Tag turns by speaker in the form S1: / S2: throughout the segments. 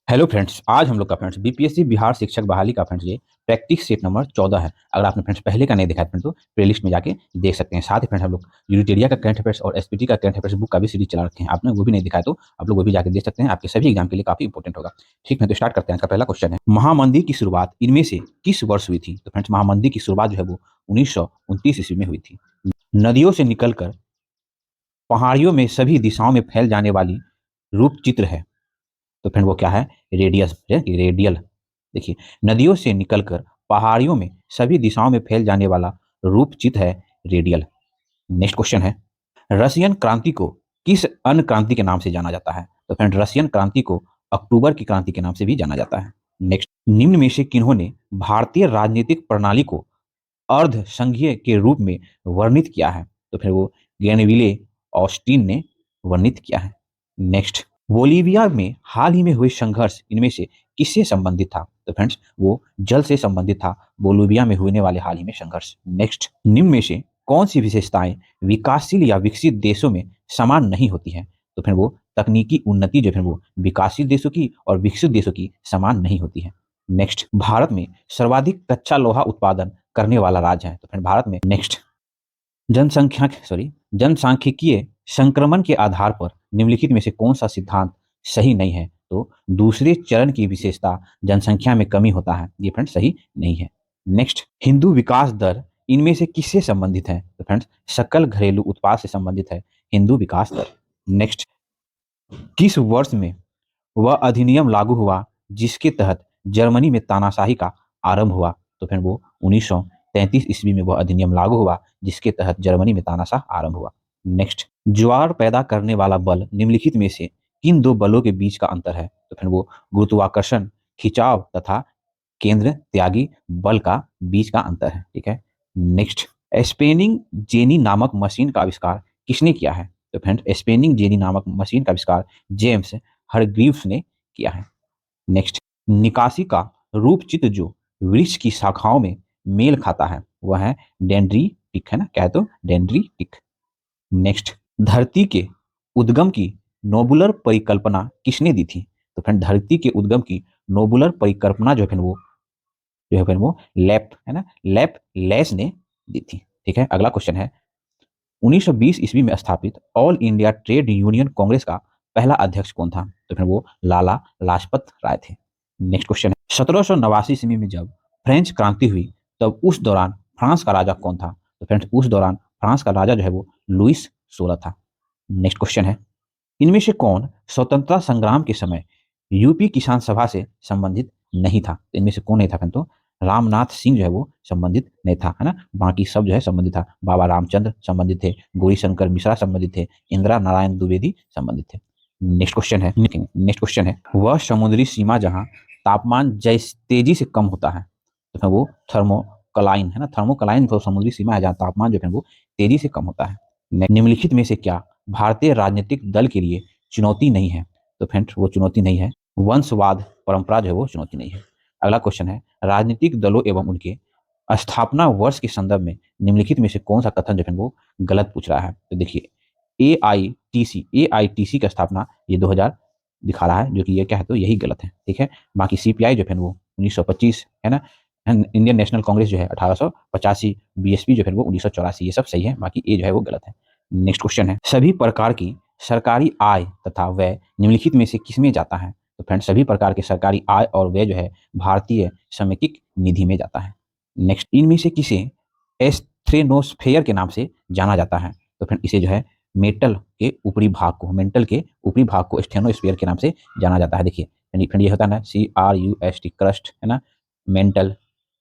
S1: Hello friends, आज हम लोग का फ्रेंड्स बीपीएससी बिहार शिक्षक बहाली का फ्रेंड्स ये प्रैक्टिस सेट नंबर 14 है। अगर आपने फ्रेंड्स पहले का नहीं देखा है फ्रेंड्स तो प्लेलिस्ट में जाके देख सकते हैं। साथ ही फ्रेंड्स हम लोग यूनिटेरिया का करंट अफेयर्स और एसपीटी का करंट अफेयर्स बुक का भी सीरीज चला रखे हैं। आपने वो भी नहीं दिखाया तो आप लोग वो भी जाके देख सकते हैं। आपके सभी एग्जाम के लिए काफी इंपॉर्टेंट होगा। ठीक है, तो स्टार्ट करते हैं। इसका पहला क्वेश्चन है, महामंदी की शुरुआत इनमें से किस वर्ष हुई थी? तो फ्रेंड्स महामंदी की शुरुआत जो है वो 1929 ईस्वी में हुई थी। नदियों से निकलकर पहाड़ियों में सभी दिशाओं में फैल जाने वाली रूप चित्र है। तो फिर वो क्या है? Radius, radial. देखिए, नदियों से निकलकर पहाड़ियों में सभी दिशाओं में फैल जाने वाला रूपचित है रेडियल। नेक्स्ट क्वेश्चन है, रशियन क्रांति को किस अन्य क्रांति के नाम से जाना जाता है? तो फ्रेंड रशियन क्रांति को अक्टूबर की क्रांति के नाम से भी जाना जाता है। नेक्स्ट, निम्न में से किन्होंने भारतीय राजनीतिक प्रणाली को अर्ध संघीय के रूप में वर्णित किया है? तो फिर वो ग्रेनविले ऑस्टिन ने वर्णित किया है। नेक्स्ट, बोलीविया में हाल ही में हुए संघर्ष इनमें से किससे संबंधित था? तो फ्रेंड्स वो जल से संबंधित था, बोलीविया में होने वाले हाल ही में संघर्ष। नेक्स्ट, निम्न में से कौन सी विशेषताएं विकासशील या विकसित देशों में समान नहीं होती हैं? तो फिर वो तकनीकी उन्नति जो है वो विकासशील देशों की और विकसित देशों की समान नहीं होती है। नेक्स्ट, भारत में सर्वाधिक कच्चा लोहा उत्पादन करने वाला राज्य है? तो फिर भारत में। नेक्स्ट, जनसांख्यिकीय संक्रमण के आधार पर निम्नलिखित में से कौन सा सिद्धांत सही नहीं है? तो दूसरे चरण की विशेषता जनसंख्या में कमी होता है, ये फ्रेंड्स सही नहीं है। नेक्स्ट, हिंदू विकास दर इनमें से किससे संबंधित है? तो फ्रेंड्स सकल घरेलू उत्पाद से संबंधित है हिंदू विकास दर। नेक्स्ट, किस वर्ष में वह अधिनियम लागू हुआ जिसके तहत जर्मनी में तानाशाही का आरंभ हुआ? तो फिर वो 1933 ईस्वी में वह अधिनियम लागू हुआ जिसके तहत जर्मनी में तानाशाह आरंभ हुआ। नेक्स्ट, ज्वार पैदा करने वाला बल निम्नलिखित में से किन दो बलों के बीच का अंतर है? तो फिर वो गुरुत्वाकर्षण खिंचाव तथा केंद्र त्यागी बल का बीच का अंतर है। ठीक है। नेक्स्ट, स्पेनिंग जेनी नामक मशीन का आविष्कार किसने किया है? तो फ्रेंड स्पेनिंग जेनी नामक मशीन का आविष्कार जेम्स हरग्रीव्स ने किया है। नेक्स्ट, निकासी का रूप चित्र जो वृक्ष की शाखाओं में मेल खाता है वह है डेंड्रीटिक, है ना? क्या है? तो डेंड्रीटिक। नेक्स्ट, धरती के उद्गम की नोबुलर परिकल्पना किसने दी थी? तो फ्रेंड धरती के उद्गम की नोबुलर परिकल्पना जो है फिर वो लैप, है ना, लैप लेस ने दी थी। ठीक है। अगला क्वेश्चन है, 1920 ईस्वी में स्थापित all India trade union Congress का पहला अध्यक्ष कौन था? तो फिर वो लाला लाजपत राय थे। नेक्स्ट क्वेश्चन है, 1789 ईस्वी में जब फ्रेंच क्रांति हुई तब उस दौरान फ्रांस का राजा कौन था? तो फ्रेंड्स उस दौरान फ्रांस का राजा जो है वो लुइस 16 था। नेक्स्ट क्वेश्चन है, इनमें से कौन स्वतंत्रता संग्राम के समय यूपी किसान सभा से संबंधित नहीं था? तो इनमें से कौन नहीं था? तो रामनाथ सिंह जो है वो संबंधित नहीं था, है ना? बाकी सब जो है संबंधित था। बाबा रामचंद्र संबंधित थे, गौरीशंकर मिश्रा संबंधित थे, इंदिरा नारायण द्विवेदी संबंधित थे। नेक्स्ट क्वेश्चन है, वह समुद्री सीमा जहां तापमान जैसे तेजी से कम होता है तो फिर वो थर्मोकलाइन, है ना? थर्मोकलाइन वो समुद्री सीमा है जहां तापमान जो है वो तेजी से कम होता है। निम्नलिखित में से क्या भारतीय राजनीतिक दल के लिए चुनौती नहीं है? तो फ्रेंड्स वो चुनौती नहीं है, वंशवाद परंपरा जो है वो चुनौती नहीं है। अगला क्वेश्चन है, राजनीतिक दलों एवं उनके स्थापना वर्ष के संदर्भ में निम्नलिखित में से कौन सा कथन जो है वो गलत पूछ रहा है? तो देखिए, ए आई टी सी का स्थापना ये 2000 दिखा रहा है, जो कि ये क्या है? तो यही गलत है। ठीक है। बाकी सीपीआई जो है वो 1925, है ना? इंडियन नेशनल कांग्रेस जो है 1885, बीएसपी जो है वो 1984, ये सब सही है, बाकी ए जो है वो गलत है। नेक्स्ट क्वेश्चन है, सभी प्रकार की सरकारी आय तथा व्यय निम्नलिखित में से किसमें जाता है? तो फ्रेंड सभी प्रकार के सरकारी आय और व्यय जो है भारतीय समेकित निधि में जाता है। नेक्स्ट, इनमें से किसे एस्थ्रेनोस्फेयर के नाम से जाना जाता है? तो फ्रेंड इसे जो है मेंटल के ऊपरी भाग को स्टेनोस्फेयर के नाम से जाना जाता है। देखिए फ्रेंड ये होता है ना CRUST, क्रस्ट, है ना? मेंटल,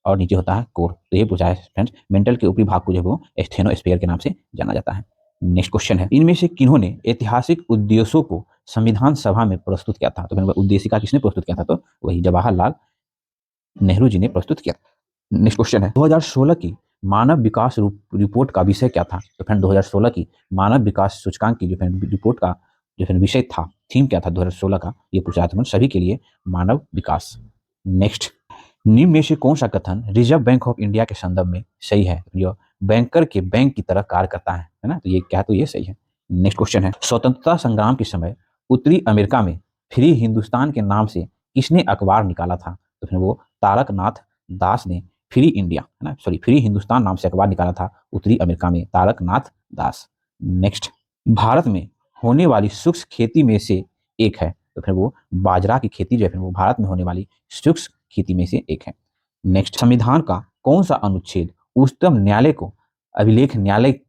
S1: और नीचे होता है कोर। तो ये पूछा है फ्रेंड्स, मेंटल के ऊपरी भाग को जो है वो स्टेनोस्फेयर के नाम से जाना जाता है। नेक्स्ट क्वेश्चन है, इनमें से किन्होंने ऐतिहासिक उद्देश्यों को संविधान सभा में प्रस्तुत किया था? तो फिर उद्देशिका किसने प्रस्तुत किया था? तो वही जवाहरलाल नेहरू जी ने प्रस्तुत किया। नेक्स्ट क्वेश्चन है, 2016 की मानव विकास रिपोर्ट का विषय क्या था? तो फ्रेंड 2016 की मानव विकास सूचकांक की जो रिपोर्ट का जो विषय था, थीम क्या था 2016 का? ये पूछा था सभी के लिए मानव विकास। नेक्स्ट, निम्न में से कौन सा कथन रिजर्व बैंक ऑफ इंडिया के संदर्भ में सही है? जो बैंकर के बैंक की तरह कार्य करता है ना? तो ये क्या है? तो ये सही है। नेक्स्ट क्वेश्चन है, स्वतंत्रता संग्राम के समय उत्तरी अमेरिका में फ्री हिंदुस्तान के नाम से किसने अखबार निकाला था? तो फिर वो तारकनाथ दास ने फ्री इंडिया, है ना, सॉरी, फ्री हिंदुस्तान नाम से अखबार निकाला था उत्तरी अमेरिका में, तारकनाथ दास। नेक्स्ट, भारत में होने वाली शुष्क खेती में से एक है, तो फिर वो बाजरा की खेती जो है फिर वो भारत में होने वाली शुष्क खेती में से एक है। नेक्स्ट, संविधान का कौन सा अनुच्छेद उच्चतम न्यायालय को अभिलेख न्यायालय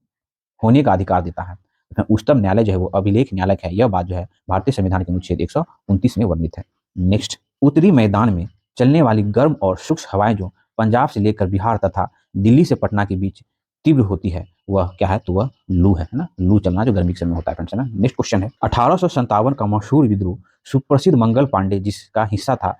S1: होने का अधिकार देता है? तो उच्चतम न्यायालय जो है वो अभिलेख न्यायालय है, यह बात जो है भारतीय संविधान के अनुच्छेद 129 में वर्णित है। नेक्स्ट, उत्तरी मैदान में चलने वाली गर्म और शुष्क हवाएं जो पंजाब से लेकर बिहार तथा दिल्ली से पटना के बीच तीव्र होती है, वह क्या है? तो वह लू है ना, लू चलना जो गर्मी के समय में होता है फ्रेंड्स, है ना। नेक्स्ट क्वेश्चन है, 1857 का मशहूर विद्रोह सुप्रसिद्ध मंगल पांडे जिसका हिस्सा था,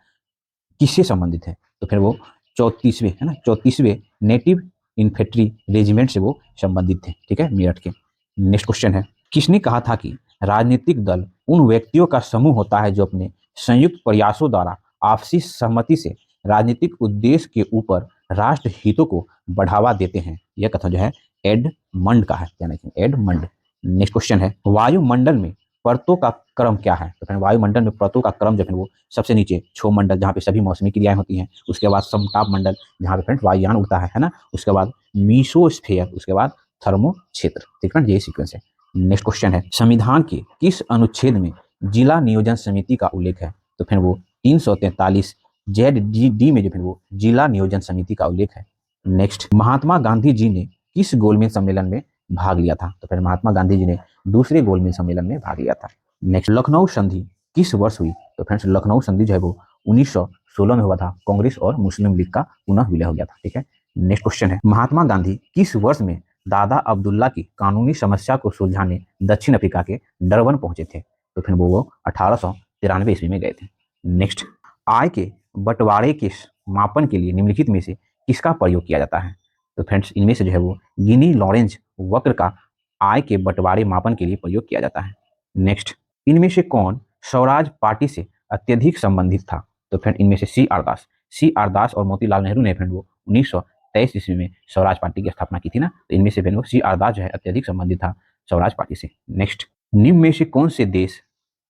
S1: किससे संबंधित है? तो फिर वो 34वें, है ना, 34वें नेटिव इन्फेंट्री रेजिमेंट से वो संबंधित थे, ठीक है, मेरठ के। नेक्स्ट क्वेश्चन है, किसने कहा था कि राजनीतिक दल उन व्यक्तियों का समूह होता है जो अपने संयुक्त प्रयासों द्वारा आपसी सहमति से राजनीतिक उद्देश्य के ऊपर राष्ट्र हितों को बढ़ावा देते हैं? यह कथन जो है एडमंड का है, यानी कि एडमंड। नेक्स्ट क्वेश्चन है, वायुमंडल में परतों का क्रम क्या है? तो फिर वायुमंडल में परतों का क्रम जो है वो सबसे नीचे क्षोमंडल जहाँ पे सभी मौसमी क्रियाएं होती हैं, उसके बाद समताप मंडल जहाँ पे फ्रेंड्स वायुयान उड़ता है ना, उसके बाद मीसोस्फेयर, उसके बाद थर्मो क्षेत्र, ठीक है, यही सीक्वेंस है। नेक्स्ट क्वेश्चन है, संविधान के किस अनुच्छेद में जिला नियोजन समिति का उल्लेख है? तो फिर वो 343 ZD में जो फिर वो जिला नियोजन समिति का उल्लेख है। नेक्स्ट, महात्मा गांधी जी ने किस गोलमेज सम्मेलन में भाग लिया था? तो फिर महात्मा गांधी जी ने दूसरे गोलमेज सम्मेलन में भाग लिया था। नेक्स्ट, लखनऊ संधि किस वर्ष हुई? तो फ्रेंड्स लखनऊ संधि जो है वो 1916 में हुआ था, कांग्रेस और मुस्लिम लीग का पुनः विलय हो गया था, ठीक है। नेक्स्ट क्वेश्चन है, महात्मा गांधी किस वर्ष में दादा अब्दुल्ला की कानूनी समस्या को सुलझाने दक्षिण अफ्रीका के डरबन पहुंचे थे? तो फिर वो 1893 ईस्वी में गए थे। नेक्स्ट, आय के बंटवारे के मापन के लिए निम्नलिखित में से किसका प्रयोग किया जाता है? तो फ्रेंड्स इनमें से जो है वो गिनी लॉरेंज वक्र का आय के बंटवारे मापन के लिए प्रयोग किया जाता है। नेक्स्ट, इनमें से कौन स्वराज पार्टी से अत्यधिक संबंधित था? तो फ्रेंड इनमें से सी आर दास और मोतीलाल नेहरू ने फ्रेंड वो 1923 ईस्वी में स्वराज पार्टी की स्थापना की थी ना, तो इनमें से फ्रेंड वो सी आर दास जो है अत्यधिक संबंधित था स्वराज पार्टी से। नेक्स्ट, निम्न में से कौन से देश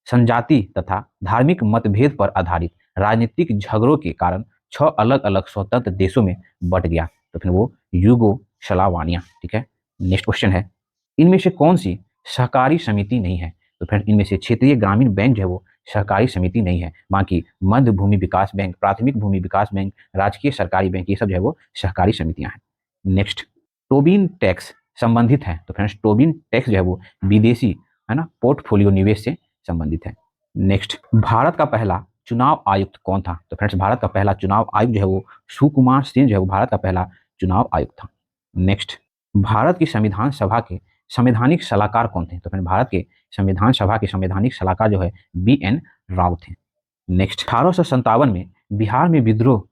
S1: संजाति तथा धार्मिक मतभेद पर आधारित राजनीतिक झगड़ों के कारण 6 अलग अलग स्वतंत्र देशों में बट गया? तो फिर वो यूगोस्लाविया, ठीक है। नेक्स्ट क्वेश्चन है, इनमें से कौन सी सहकारी समिति नहीं है? तो फ्रेंड इनमें से क्षेत्रीय ग्रामीण बैंक जो है वो सहकारी समिति नहीं है, बाकी मध्य भूमि विकास बैंक, प्राथमिक भूमि विकास बैंक, राजकीय सरकारी बैंक, ये सब जो है वो सहकारी समितियां हैं। नेक्स्ट, टोबिन टैक्स संबंधित है? तो फ्रेंड्स टोबिन टैक्स जो है वो विदेशी, है ना, पोर्टफोलियो निवेश से संबंधित है। नेक्स्ट, भारत का पहला चुनाव आयुक्त कौन था? तो फ्रेंड्स भारत का पहला चुनाव आयुक्त जो है वो सुकुमार सेन जो है वो भारत का पहला चुनाव आयुक्त था। नेक्स्ट, भारत की संविधान सभा के संवैधानिक सलाहकार कौन थे? तो फिर भारत के संविधान सभा के संवैधानिक सलाहकार जो है BN राव थे। नेक्स्ट, 1857 में बिहार में विद्रोह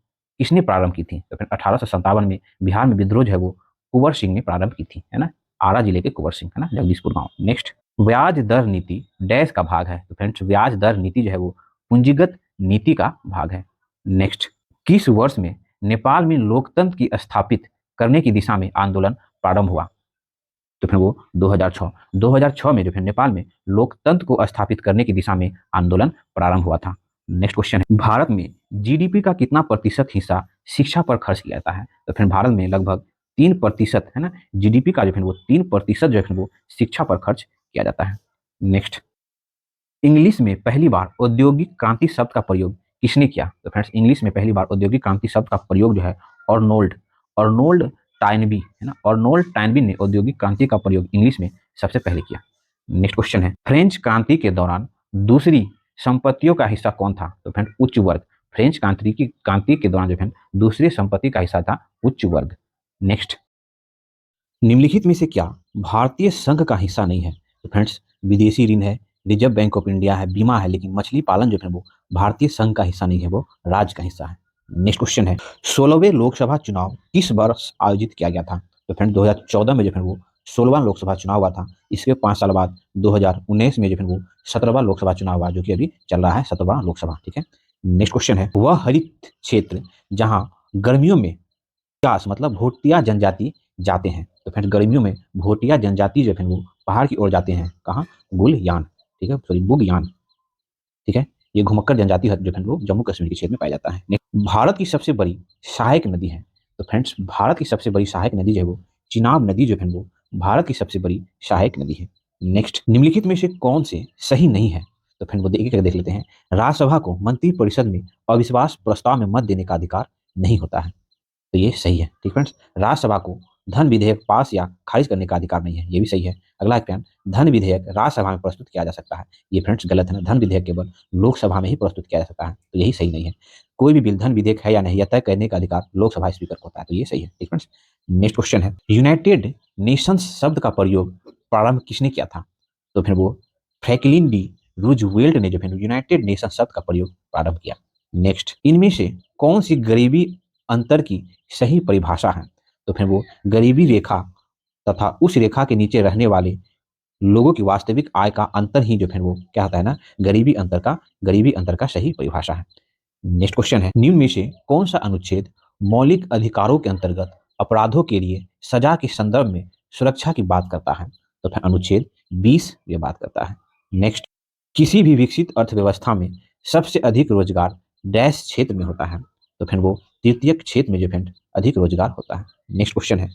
S1: किसने प्रारंभ की थी? तो फिर 1857 में बिहार में विद्रोह जो है वो कुंवर सिंह ने प्रारंभ की थी, है ना, आरा जिले के कुंवर सिंह, है ना, जगदीशपुर गांव। नेक्स्ट, ब्याज दर नीति डैश का भाग है? तो फ्रेंड्स ब्याज दर नीति जो है वो पूंजीगत नीति का भाग है। नेक्स्ट, किस वर्ष में नेपाल में लोकतंत्र की स्थापित करने की दिशा में आंदोलन प्रारंभ हुआ? तो फिर वो 2006 में जो फिर नेपाल में लोकतंत्र को स्थापित करने की दिशा में आंदोलन प्रारंभ हुआ था। नेक्स्ट क्वेश्चन है, भारत में GDP का कितना प्रतिशत हिस्सा शिक्षा पर खर्च किया जाता है? तो फिर भारत में लगभग 3%, है ना, GDP का जो है वो 3% जो है वो शिक्षा पर खर्च किया जाता है। नेक्स्ट, इंग्लिश में पहली बार औद्योगिक क्रांति शब्द का प्रयोग किसने किया? तो फ्रेंड्स इंग्लिश में पहली बार औद्योगिक क्रांति शब्द का प्रयोग जो है अर्नोल्ड अर्नोल्ड टाइनबी, है ना, अर्नोल्ड टाइनबी ने औद्योगिक क्रांति का प्रयोग इंग्लिश में सबसे पहले किया। नेक्स्ट क्वेश्चन है, फ्रेंच क्रांति के दौरान दूसरी संपत्तियों का हिस्सा कौन था? तो फ्रेंड उच्च वर्ग। फ्रेंच क्रांति के दौरान जो है दूसरी संपत्ति का हिस्सा था उच्च वर्ग। नेक्स्ट, निम्नलिखित में से क्या भारतीय संघ का हिस्सा नहीं है? तो फ्रेंड्स विदेशी ऋण है, रिजर्व बैंक ऑफ इंडिया है, बीमा है, लेकिन मछली पालन जो है वो भारतीय संघ का हिस्सा नहीं है, वो राज्य का हिस्सा है। नेक्स्ट क्वेश्चन है, 16वें लोकसभा चुनाव किस वर्ष आयोजित किया गया था? तो फ्रेंड 2014 में जो है वो 16वां लोकसभा चुनाव हुआ था। इसके 5 साल बाद 2019 में जो है वो 17वां लोकसभा चुनाव हुआ, जो कि अभी चल रहा है 17वां लोकसभा, ठीक है। नेक्स्ट क्वेश्चन है, वह हरित क्षेत्र जहाँ गर्मियों में चास मतलब भोटिया जनजाति जाते हैं? तो फ्रेंड्स गर्मियों में भोटिया जनजाति जो है वो पहाड़ की ओर जाते हैं, कहाँ? गुलयान, ठीक है, सॉरी बुगयान, ठीक है। ये घुमक्कड़ जनजाति है जो फ्रेंड वो जम्मू कश्मीर के क्षेत्र में पाया जाता है। भारत की सबसे बड़ी सहायक नदी है, तो फ्रेंड्स भारत की सबसे बड़ी सहायक नदी जो है वो चिनाब नदी जो है वो भारत की सबसे बड़ी सहायक नदी है। नेक्स्ट, निम्नलिखित में से कौन से सही नहीं है, तो फ्रेंड वो देख लेते हैं। राज्यसभा को मंत्रिपरिषद में अविश्वास प्रस्ताव में मत देने का अधिकार नहीं होता है, तो ये सही है। ठीक फ्रेंड्स, राज्यसभा को धन विधेयक पास या खारिज करने का अधिकार नहीं है, ये भी सही है। अगला फ्रेंड, धन विधेयक राज्यसभा में प्रस्तुत किया जा सकता है, ये फ्रेंड्स गलत है ना, धन विधेयक केवल लोकसभा में ही प्रस्तुत किया जा सकता है, तो यही सही नहीं है। कोई भी बिल धन विधेयक है या नहीं, यह तय करने का अधिकार लोकसभा स्पीकर को होता है, तो ये सही है। ठीक फ्रेंड्स, नेक्स्ट क्वेश्चन है, यूनाइटेड नेशंस शब्द का प्रयोग प्रारंभ किसने किया था, तो फिर वो फ्रैंकलिन डी रूजवेल्ट ने जो है यूनाइटेड नेशन शब्द का प्रयोग प्रारंभ किया। नेक्स्ट, इनमें से कौन सी गरीबी अंतर की सही परिभाषा है, तो फिर वो गरीबी रेखा तथा उस रेखा के नीचे रहने वाले लोगों की वास्तविक आय का अंतर ही जो फिर वो क्या होता है ना, गरीबी अंतर का सही परिभाषा है। नेक्स्ट क्वेश्चन है, निम्न में से कौन सा अनुच्छेद मौलिक अधिकारों के अंतर्गत अपराधों के लिए सजा के संदर्भ में सुरक्षा की बात करता है, तो फिर अनुच्छेद 20 ये बात करता है। नेक्स्ट, किसी भी विकसित अर्थव्यवस्था में सबसे अधिक रोजगार डैश क्षेत्र में होता है, तो फिर वो तृतीयक क्षेत्र में जो फिर अधिक रोजगार होता है। नेक्स्ट क्वेश्चन है,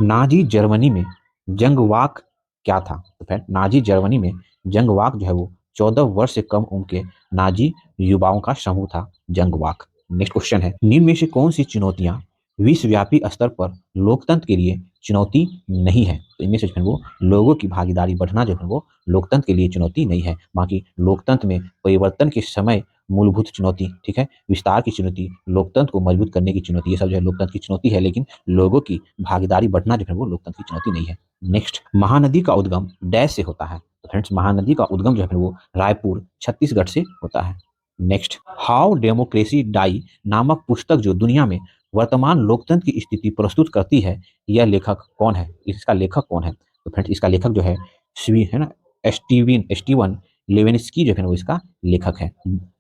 S1: नाजी जर्मनी में जंगवाक क्या था, तो फिर नाजी जर्मनी में जंगवाक जो है वो 14 वर्ष से कम उम्र के नाजी युवाओं का समूह था, जंगवाक। नेक्स्ट क्वेश्चन है, निम्न में से कौन सी चुनौतियां विश्वव्यापी स्तर पर लोकतंत्र के लिए चुनौती नहीं है, तो इनमें से जो है वो लोगों की भागीदारी बढ़ना जो है वो लोकतंत्र के लिए चुनौती नहीं है। बाकी लोकतंत्र में परिवर्तन के समय मूलभूत चुनौती, ठीक है, विस्तार की चुनौती, लोकतंत्र को मजबूत करने की चुनौती, ये सब जो है लोकतंत्र की चुनौती है, लेकिन लोगों की भागीदारी बढ़ना जो है वो लोकतंत्र की चुनौती नहीं है। नेक्स्ट, महानदी का उद्गम डैश से होता है, तो फ्रेंड्स महानदी का उद्गम जो है वो रायपुर छत्तीसगढ़ से होता है। नेक्स्ट, हाउ डेमोक्रेसी डाई नामक पुस्तक जो दुनिया में वर्तमान लोकतंत्र की स्थिति प्रस्तुत करती है, यह लेखक कौन है, इसका लेखक कौन है, तो फ्रेंड्स इसका लेखक जो है स्वी है ना, स्टीवन लेविन्स्की जो है वो इसका लेखक है।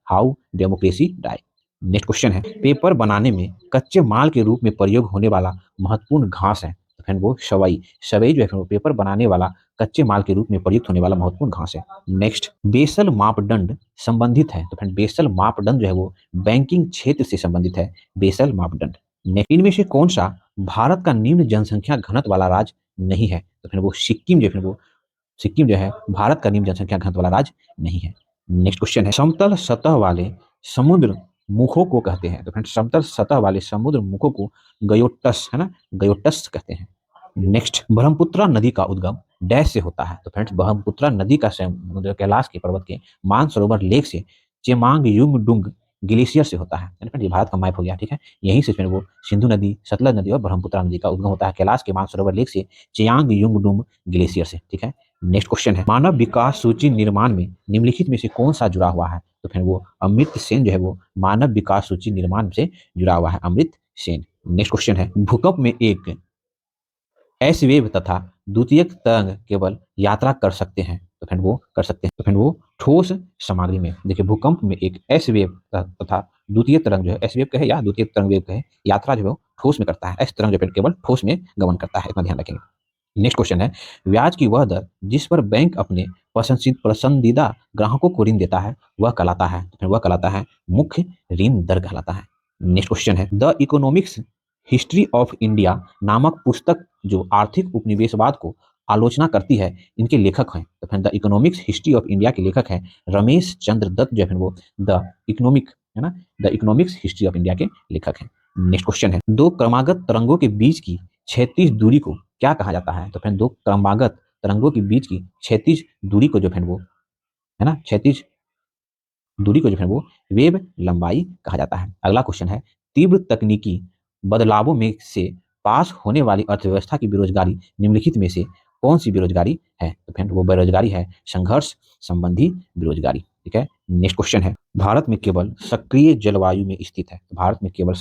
S1: How democracy die. Next question है, पेपर बनाने में कच्चे माल के रूप में प्रयोग होने वाला महत्वपूर्ण घास है, तो फ्रेंड वो शवई शवई जो है वो पेपर बनाने वाला कच्चे माल के रूप में प्रयुक्त होने वाला महत्वपूर्ण घास है। नेक्स्ट, बेसल मापदंड संबंधित है, तो फ्रेंड बेसल मापदंड जो है वो बैंकिंग क्षेत्र से संबंधित है, बेसल मापदंड। इनमें से कौन सा भारत का निम्न जनसंख्या घनत्व वाला राज्य नहीं है, तो फिर वो सिक्किम जो है भारत का निम्न जनसंख्या घनत्व वाला राज्य नहीं है। नेक्स्ट क्वेश्चन है, समतल सतह वाले समुद्र मुखों को कहते हैं, तो फ्रेंड्स समतल सतह वाले समुद्र मुखों को गयोटस है ना, गयोटस कहते हैं। नेक्स्ट, ब्रह्मपुत्र नदी का उद्गम डैश से होता है, तो फ्रेंड्स ब्रह्मपुत्र नदी का कैलाश के पर्वत के मानसरोवर लेक से चेमांग युंगडुंग ग्लेशियर से होता है, ये भारत का मैप हो गया। ठीक है, यहीं से फिर वो सिंधु नदी, सतलज नदी और ब्रह्मपुत्र नदी का उद्गम होता है कैलाश के मानसरोवर लेक से चियांग युंगडुंग ग्लेशियर से। ठीक है, नेक्स्ट क्वेश्चन है, मानव विकास सूची निर्माण में निम्नलिखित में से कौन सा जुड़ा हुआ है, तो फिर वो अमृत सेन जो है वो मानव विकास सूची निर्माण से जुड़ा हुआ है, अमृत सेन। नेक्स्ट क्वेश्चन है, भूकंप में एक एस वेव तथा द्वितीयक तरंग केवल यात्रा कर सकते हैं, तो फिर वो कर सकते हैं, तो फिर वो ठोस सामग्री में। देखिए भूकंप में एक एस वेव तथा द्वितीय तरंग जो है, एस वेव कहे या द्वितीय तरंग वेव कहे, यात्रा जो है ठोस में करता है, एस तरंग जो है केवल ठोस में गमन करता है, इतना ध्यान रखेंगे। नेक्स्ट क्वेश्चन है, ब्याज की वह दर जिस पर बैंक अपने पसंदीदा ग्राहकों को ऋण देता है वह कहलाता है, तो फिर वह कहलाता है मुख्य ऋण दर कहलाता है। नेक्स्ट क्वेश्चन है, the economics history of India नामक पुस्तक जो आर्थिक उपनिवेशवाद को आलोचना करती है, इनके लेखक हैं, तो फिर the economics history of India के लेखक हैं रमेश चंद्र दत्त जो है वो द इकोनॉमिक है ना, the economics history of India के लेखक हैं। नेक्स्ट क्वेश्चन है, दो क्रमागत तरंगों के बीच की क्षैतिज दूरी को क्या कहा जाता है, तो फिर दो क्रमागत तरंगों के बीच की क्षैतिज दूरी को जो फिर वो है ना, क्षैतिज दूरी को जो है वो वेव लंबाई कहा जाता है। अगला क्वेश्चन है, तीव्र तकनीकी बदलावों में से पास होने वाली अर्थव्यवस्था की बेरोजगारी निम्नलिखित में से कौन सी बेरोजगारी है, तो फ्रेंड वो बेरोजगारी है संघर्ष संबंधी बेरोजगारी। ठीक है, नेक्स्ट क्वेश्चन है, भारत में केवल सक्रिय जलवायु में स्थित है, तो भारत में केवल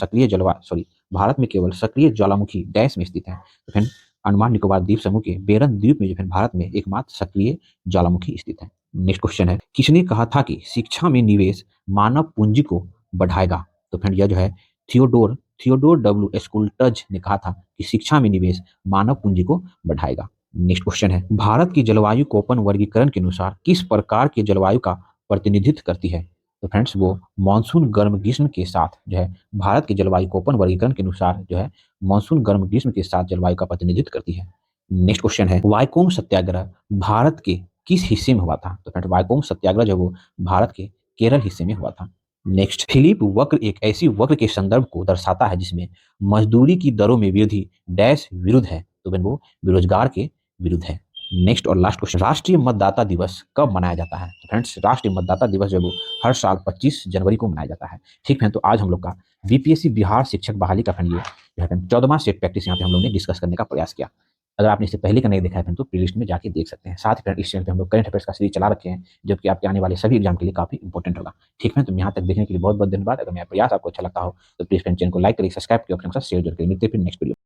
S1: सक्रिय ज्वालामुखी डैश में स्थित है, तो फ्रेंड अंडमान निकोबार द्वीप समूह के बेरन द्वीप में जो है भारत में एकमात्र सक्रिय ज्वालामुखी स्थित है। नेक्स्ट क्वेश्चन है, किसने कहा था कि शिक्षा में निवेश मानव पूंजी को बढ़ाएगा, तो फ्रेंड यह जो है थियोडोर डब्ल्यू स्कूल्टज ने कहा था कि शिक्षा में निवेश मानव पूंजी को बढ़ाएगा। नेक्स्ट क्वेश्चन है, भारत की जलवायु कोपन वर्गीकरण के अनुसार किस प्रकार के जलवायु का प्रतिनिधित्व करती है, तो फ्रेंड्स वो मानसून गर्म ग्रीष्म के साथ जो है भारत के जलवायु कोपन वर्गीकरण के अनुसार जो है मानसून गर्म ग्रीष्म के साथ जलवायु का प्रतिनिधित्व करती है। नेक्स्ट क्वेश्चन है वाइकोम सत्याग्रह भारत के किस हिस्से में हुआ था? तो फ्रेंड्स वाइकोम सत्याग्रह जो वो भारत के केरल हिस्से में हुआ था। नेक्स्ट फिलिप वक्र एक ऐसी वक्र के संदर्भ को दर्शाता है जिसमें मजदूरी की दरों में वृद्धि डैश विरुद्ध है, तो वो बेरोजगार के विरुद्ध है। नेक्स्ट और लास्ट क्वेश्चन राष्ट्रीय मतदाता दिवस कब मनाया जाता है? तो फ्रेंड्स राष्ट्रीय मतदाता दिवस जो वो हर साल 25 जनवरी को मनाया जाता है। ठीक है, तो आज हम लोग का बीपीएससी बिहार शिक्षक बहाली का फ्रेंड ये जो है 14वां सेट प्रैक्टिस यहाँ पे हम लोग ने डिस्कस करने का प्रयास किया। अगर आपने इससे पहले का नहीं देखा है फ्रेंड तो प्लेलिस्ट में जाके देख सकते हैं। साथ ही फ्रेंड इस चैनल पे हम लोग करंट अफेयर्स का सीरीज चला रखे हैं जो कि आपके आने वाले सभी एग्जाम के लिए काफी इंपॉर्टेंट होगा। ठीक है, तो यहाँ तक देखने के लिए बहुत बहुत धन्यवाद। अगर मेरा प्रयास आपको अच्छा लगता हो तो प्लीज फ्रेंड चैनल को लाइक करिए, सब्सक्राइब करिए, अपने साथ शेयर जरूर करिए। मिलते हैं फिर नेक्स्ट वीडियो।